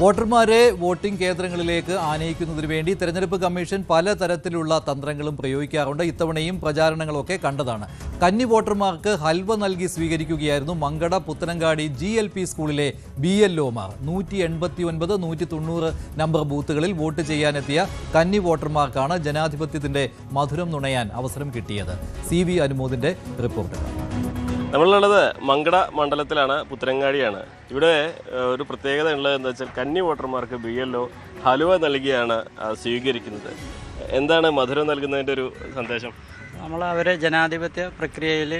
വോട്ടർമാരെ വോട്ടിംഗ് കേന്ദ്രങ്ങളിലേക്ക് ആനയിക്കുന്നതിന് വേണ്ടി തെരഞ്ഞെടുപ്പ് കമ്മീഷൻ പലതരത്തിലുള്ള തന്ത്രങ്ങളും പ്രയോഗിക്കാറുണ്ട്. ഇത്തവണയും പ്രചാരണങ്ങളൊക്കെ കണ്ടതാണ്. കന്നി വോട്ടർമാർക്ക് ഹൽവ നൽകി സ്വീകരിക്കുകയായിരുന്നു മങ്കട പുത്തനങ്ങാടി GLP സ്കൂളിലെ BLOമാർ. 189, 190 നമ്പർ ബൂത്തുകളിൽ വോട്ട് ചെയ്യാനെത്തിയ കന്നി വോട്ടർമാർക്കാണ് ജനാധിപത്യത്തിന്റെ മധുരം നുണയാൻ അവസരം കിട്ടിയത്. CV അനുമോദിന്റെ റിപ്പോർട്ട്. നമ്മളുള്ളത് മങ്കട മണ്ഡലത്തിലാണ്, പുത്തനങ്ങാടിയാണ്. ഇവിടെ ഒരു പ്രത്യേകത ഉള്ളത് എന്താ വെച്ചാൽ കന്നി വോട്ടർമാർക്ക് BLO ഹലുവ നൽകിയാണ് സ്വീകരിക്കുന്നത്. എന്താണ് മധുരം നൽകുന്നതിൻ്റെ ഒരു സന്ദേശം? അവരെ ജനാധിപത്യ പ്രക്രിയയിൽ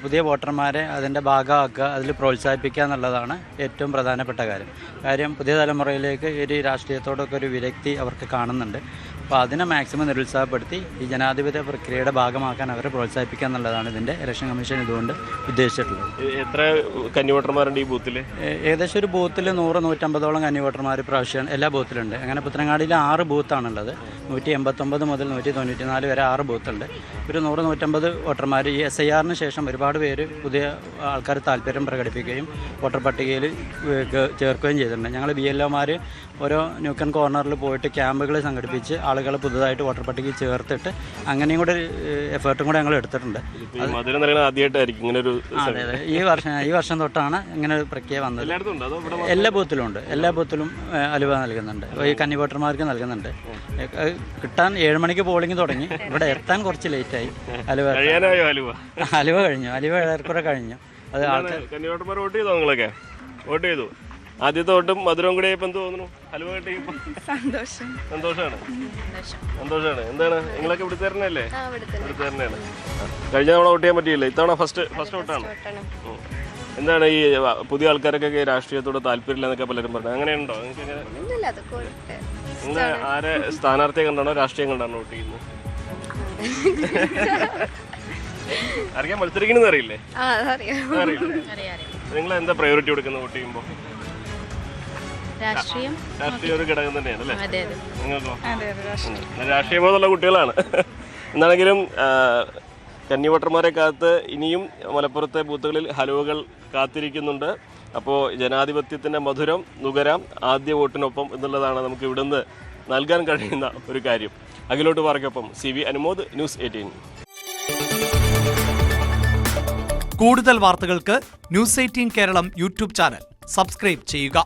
പുതിയ വോട്ടർമാരെ അതിൻ്റെ ഭാഗമാക്കുക, അതിൽ പ്രോത്സാഹിപ്പിക്കുക എന്നുള്ളതാണ് ഏറ്റവും പ്രധാനപ്പെട്ട കാര്യം. പുതിയ തലമുറയിലേക്ക് ഒരു രാഷ്ട്രീയത്തോടൊക്കെ ഒരു വിരക്തി അവർക്ക് കാണുന്നുണ്ട്. അപ്പോൾ അതിനെ മാക്സിമം നിരുത്സാഹപ്പെടുത്തി ഈ ജനാധിപത്യ പ്രക്രിയയുടെ ഭാഗമാക്കാൻ അവരെ പ്രോത്സാഹിപ്പിക്കുക എന്നുള്ളതാണ് ഇതിൻ്റെ ഇലക്ഷൻ കമ്മീഷൻ ഇതുകൊണ്ട് ഉദ്ദേശിച്ചിട്ടുള്ളത്. എത്ര കന്നി വോട്ടർമാരുണ്ട് ഈ ബൂത്തിൽ? ഏകദേശം ഒരു ബൂത്തിൽ 100-150ഓളം കന്നി വോട്ടർമാർ പ്രാവശ്യം എല്ലാ ബൂത്തിലുണ്ട്. അങ്ങനെ പുത്തനങ്ങാടിയിൽ 6 ബൂത്താണുള്ളത്. 189 മുതൽ 194 വരെ 6 ബൂത്തുണ്ട്. ഒരു 100-150 വോട്ടർമാർ ഈ SIRന് ശേഷം ഒരുപാട് പേര് പുതിയ ആൾക്കാർ താല്പര്യം പ്രകടിപ്പിക്കുകയും വോട്ടർ പട്ടികയിൽ ചേർക്കുകയും ചെയ്തിട്ടുണ്ട്. ഞങ്ങൾ BLOമാർ ഓരോ ന്യൂക്കൻ കോർണറിൽ പോയിട്ട് ക്യാമ്പുകൾ സംഘടിപ്പിച്ച് ആളുകളെ പുതുതായിട്ട് വോട്ടർ പട്ടികയിൽ ചേർത്തിട്ട് അങ്ങനെയും കൂടെ എഫേർട്ടും കൂടെ ഞങ്ങൾ എടുത്തിട്ടുണ്ട്. ആദ്യമായിട്ടായിരിക്കും ഇങ്ങനെ ഒരു ഈ വർഷം തൊട്ടാണ് ഇങ്ങനെ ഒരു പ്രക്രിയ വന്നത്. എല്ലാ ബൂത്തിലും ഉണ്ട്. എല്ലാ ബൂത്തിലും ഹലുവ നൽകുന്നുണ്ട്. ഈ കന്നി വോട്ടർമാർക്ക് നൽകുന്നുണ്ട്. കിട്ടാൻ 7 മണിക്ക് പോളിംഗ് തുടങ്ങി. ഇവിടെ എത്താൻ കുറച്ച് ലേറ്റായി. ഹലുവ കഴിഞ്ഞു. ഹലുവ ഏറെക്കുറെ കഴിഞ്ഞു. അത് വോട്ട് ചെയ്തു. ആദ്യത്തെ വോട്ടും മധുരവും കൂടെ എന്ത് തോന്നുന്നു? ഹലുവ കിട്ടിയപ്പോൾ സന്തോഷമാണ്. എന്താണ് നിങ്ങളൊക്കെ ഇവിടുത്തെ തന്നെയല്ലേ? ഇവിടുത്തെ തന്നെയാണ്. കഴിഞ്ഞ തവണ വോട്ട് ചെയ്യാൻ പറ്റിയില്ല, ഇത്തവണ ഫസ്റ്റ് വോട്ടാണ്. എന്താണ് ഈ പുതിയ ആൾക്കാരൊക്കെ രാഷ്ട്രീയത്തോട് താല്പര്യമില്ല എന്നൊക്കെ പലരും പറഞ്ഞു, അങ്ങനെയുണ്ടോ? നിങ്ങൾ ആരെ സ്ഥാനാർത്ഥിയെ കണ്ടാണോ രാഷ്ട്രീയം കണ്ടാണോ വോട്ട് ചെയ്യുന്നത്? അറിയാൻ മത്സരിക്കണെന്ന് അറിയില്ലേ? നിങ്ങൾ എന്താ പ്രയോറിറ്റി കൊടുക്കുന്നത് വോട്ട് ചെയ്യുമ്പോൾ? രാഷ്ട്രീയം ഒരു ഘടകം തന്നെയാണ് അല്ലേ? നിങ്ങൾക്കോ? രാഷ്ട്രീയബോധമുള്ള കുട്ടികളാണ്. എന്നാണെങ്കിലും കന്നി വോട്ടർമാരെ കാത്ത് ഇനിയും മലപ്പുറത്തെ ബൂത്തുകളിൽ ഹലുവകൾ കാത്തിരിക്കുന്നുണ്ട്. അപ്പോൾ ജനാധിപത്യത്തിൻ്റെ മധുരം നുകരാം ആദ്യ വോട്ടിനൊപ്പം എന്നുള്ളതാണ് നമുക്ക് ഇവിടുന്ന് നൽകാൻ കഴിയുന്ന ഒരു കാര്യം. അഖിലോട്ട് പാറയ്ക്കൊപ്പം CV അനുമോദ്, ന്യൂസ് 18. കൂടുതൽ വാർത്തകൾക്ക് news 18 Keralam YouTube channel subscribe ചെയ്യുക.